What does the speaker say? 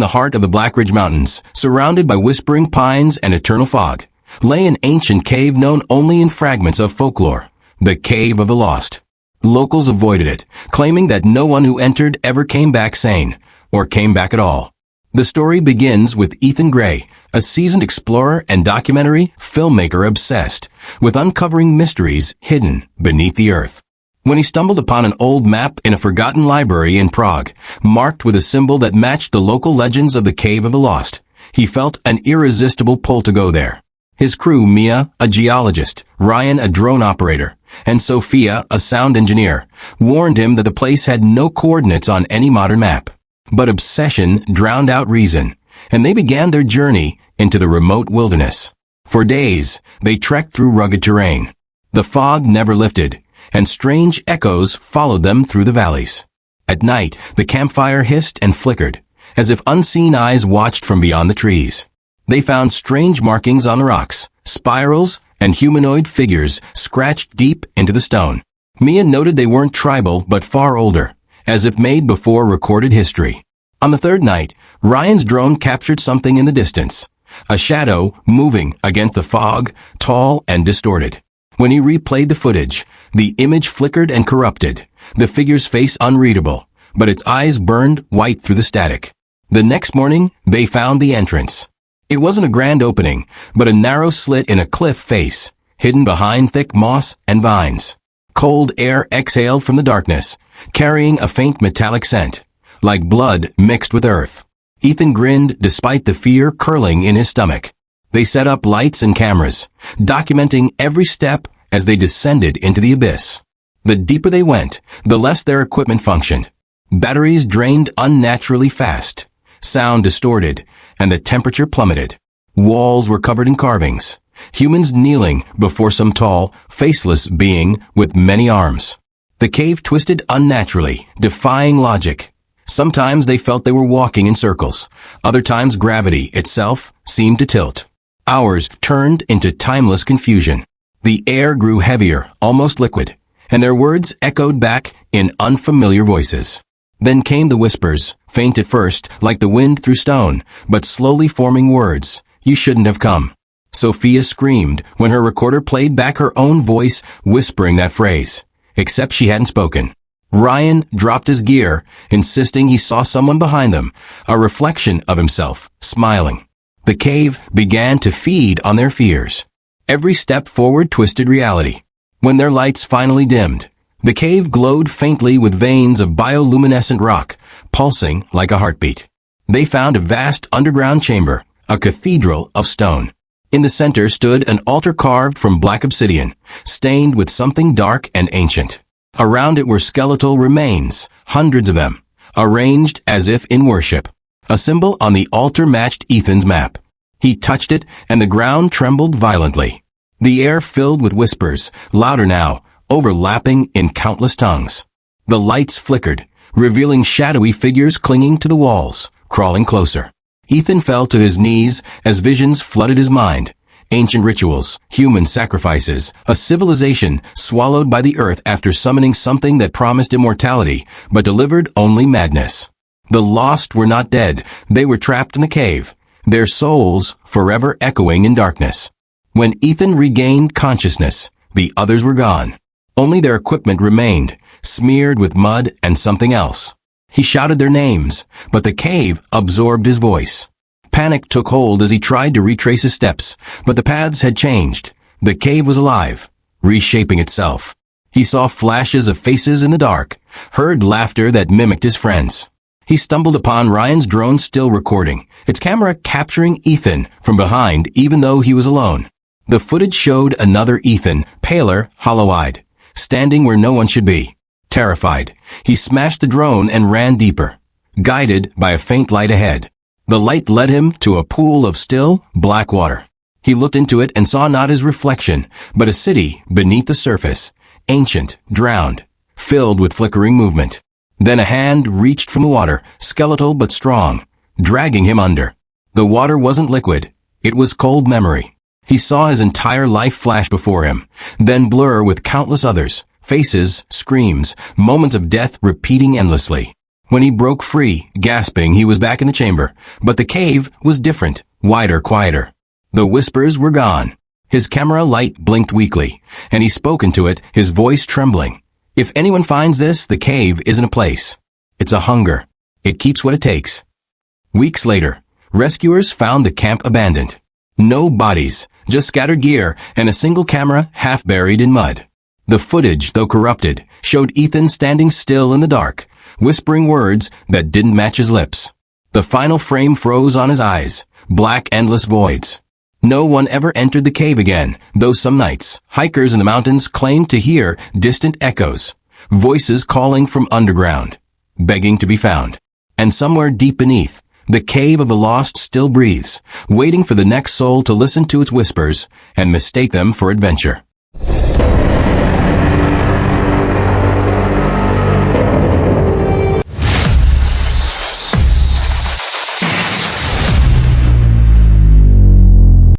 the heart of the Black Ridge Mountains, surrounded by whispering pines and eternal fog, lay an ancient cave known only in fragments of folklore, the Cave of the Lost. Locals avoided it, claiming that no one who entered ever came back sane, or came back at all. The story begins with Ethan Gray, a seasoned explorer and documentary filmmaker obsessed with uncovering mysteries hidden beneath the earth. When he stumbled upon an old map in a forgotten library in Prague, marked with a symbol that matched the local legends of the Cave of the Lost, he felt an irresistible pull to go there. His crew, Mia, a geologist, Ryan, a drone operator, and Sophia, a sound engineer, warned him that the place had no coordinates on any modern map. But obsession drowned out reason, and they began their journey into the remote wilderness. For days, they trekked through rugged terrain. The fog never lifted, and strange echoes followed them through the valleys. At night, the campfire hissed and flickered, as if unseen eyes watched from beyond the trees. They found strange markings on the rocks, spirals, and humanoid figures scratched deep into the stone. Mia noted they weren't tribal but far older, as if made before recorded history. On the third night, Ryan's drone captured something in the distance, a shadow moving against the fog, tall and distorted. When he replayed the footage, the image flickered and corrupted, the figure's face unreadable, but its eyes burned white through the static. The next morning, they found the entrance. It wasn't a grand opening, but a narrow slit in a cliff face, hidden behind thick moss and vines. Cold air exhaled from the darkness, carrying a faint metallic scent, like blood mixed with earth. Ethan grinned despite the fear curling in his stomach. They set up lights and cameras, documenting every step as they descended into the abyss. The deeper they went, the less their equipment functioned. Batteries drained unnaturally fast, sound distorted, and the temperature plummeted. Walls were covered in carvings, humans kneeling before some tall, faceless being with many arms. The cave twisted unnaturally, defying logic. Sometimes they felt they were walking in circles. Other times gravity itself seemed to tilt. Hours turned into timeless confusion. The air grew heavier, almost liquid, and their words echoed back in unfamiliar voices. Then came the whispers, faint at first, like the wind through stone, but slowly forming words. "You shouldn't have come." Sophia screamed when her recorder played back her own voice whispering that phrase, except she hadn't spoken. Ryan dropped his gear, insisting he saw someone behind them, a reflection of himself, smiling. The cave began to feed on their fears. Every step forward twisted reality. When their lights finally dimmed, the cave glowed faintly with veins of bioluminescent rock, pulsing like a heartbeat. They found a vast underground chamber, a cathedral of stone. In the center stood an altar carved from black obsidian, stained with something dark and ancient. Around it were skeletal remains, hundreds of them, arranged as if in worship. A symbol on the altar matched Ethan's map. He touched it, and the ground trembled violently. The air filled with whispers, louder now, overlapping in countless tongues. The lights flickered, revealing shadowy figures clinging to the walls, crawling closer. Ethan fell to his knees as visions flooded his mind. Ancient rituals, human sacrifices, a civilization swallowed by the earth after summoning something that promised immortality, but delivered only madness. The lost were not dead, they were trapped in the cave, their souls forever echoing in darkness. When Ethan regained consciousness, the others were gone. Only their equipment remained, smeared with mud and something else. He shouted their names, but the cave absorbed his voice. Panic took hold as he tried to retrace his steps, but the paths had changed. The cave was alive, reshaping itself. He saw flashes of faces in the dark, heard laughter that mimicked his friends. He stumbled upon Ryan's drone still recording, its camera capturing Ethan from behind even though he was alone. The footage showed another Ethan, paler, hollow-eyed, standing where no one should be. Terrified, he smashed the drone and ran deeper, guided by a faint light ahead. The light led him to a pool of still, black water. He looked into it and saw not his reflection, but a city beneath the surface, ancient, drowned, filled with flickering movement. Then a hand reached from the water, skeletal but strong, dragging him under. The water wasn't liquid, it was cold memory. He saw his entire life flash before him, then blur with countless others, faces, screams, moments of death repeating endlessly. When he broke free, gasping, he was back in the chamber. But the cave was different, wider, quieter. The whispers were gone. His camera light blinked weakly, and he spoke into it, his voice trembling. If anyone finds this, the cave isn't a place. It's a hunger. It keeps what it takes. Weeks later, rescuers found the camp abandoned. No bodies, just scattered gear and a single camera half buried in mud. The footage, though corrupted, showed Ethan standing still in the dark, whispering words that didn't match his lips. The final frame froze on his eyes, black endless voids. No one ever entered the cave again, though some nights, hikers in the mountains claimed to hear distant echoes, voices calling from underground, begging to be found. And somewhere deep beneath, the cave of the lost still breathes, waiting for the next soul to listen to its whispers and mistake them for adventure.